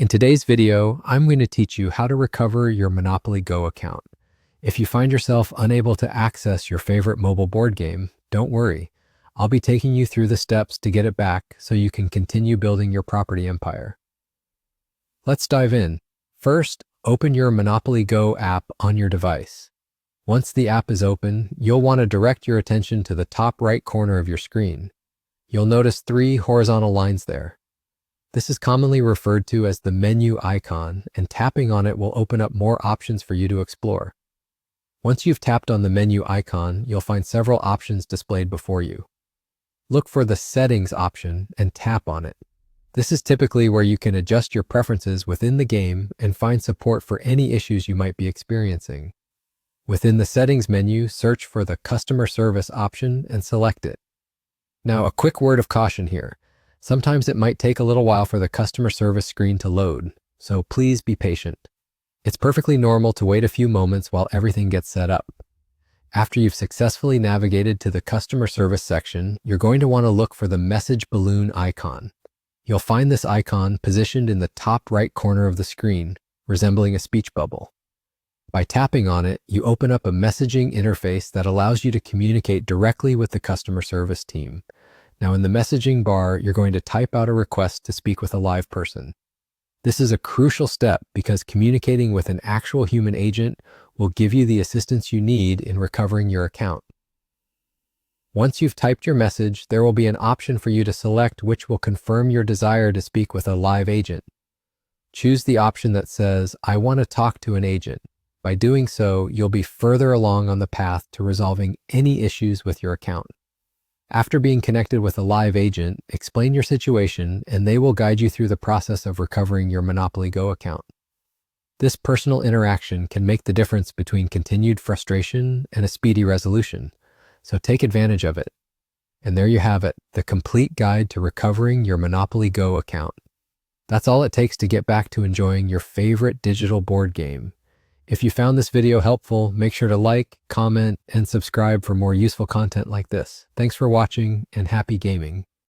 In today's video, I'm going to teach you how to recover your Monopoly Go account. If you find yourself unable to access your favorite mobile board game, don't worry. I'll be taking you through the steps to get it back so you can continue building your property empire. Let's dive in. First, open your Monopoly Go app on your device. Once the app is open, you'll want to direct your attention to the top right corner of your screen. You'll notice 3 horizontal lines there. This is commonly referred to as the menu icon, and tapping on it will open up more options for you to explore. Once you've tapped on the menu icon, you'll find several options displayed before you. Look for the Settings option and tap on it. This is typically where you can adjust your preferences within the game and find support for any issues you might be experiencing. Within the Settings menu, search for the Customer Service option and select it. Now, a quick word of caution here. Sometimes it might take a little while for the customer service screen to load, so please be patient. It's perfectly normal to wait a few moments while everything gets set up. After you've successfully navigated to the customer service section, you're going to want to look for the message balloon icon. You'll find this icon positioned in the top right corner of the screen, resembling a speech bubble. By tapping on it, you open up a messaging interface that allows you to communicate directly with the customer service team. Now, in the messaging bar, you're going to type out a request to speak with a live person. This is a crucial step because communicating with an actual human agent will give you the assistance you need in recovering your account. Once you've typed your message, there will be an option for you to select which will confirm your desire to speak with a live agent. Choose the option that says, "I want to talk to an agent." By doing so, you'll be further along on the path to resolving any issues with your account. After being connected with a live agent, explain your situation and they will guide you through the process of recovering your Monopoly Go account. This personal interaction can make the difference between continued frustration and a speedy resolution, so take advantage of it. And there you have it, the complete guide to recovering your Monopoly Go account. That's all it takes to get back to enjoying your favorite digital board game. If you found this video helpful, make sure to like, comment, and subscribe for more useful content like this. Thanks for watching and happy gaming.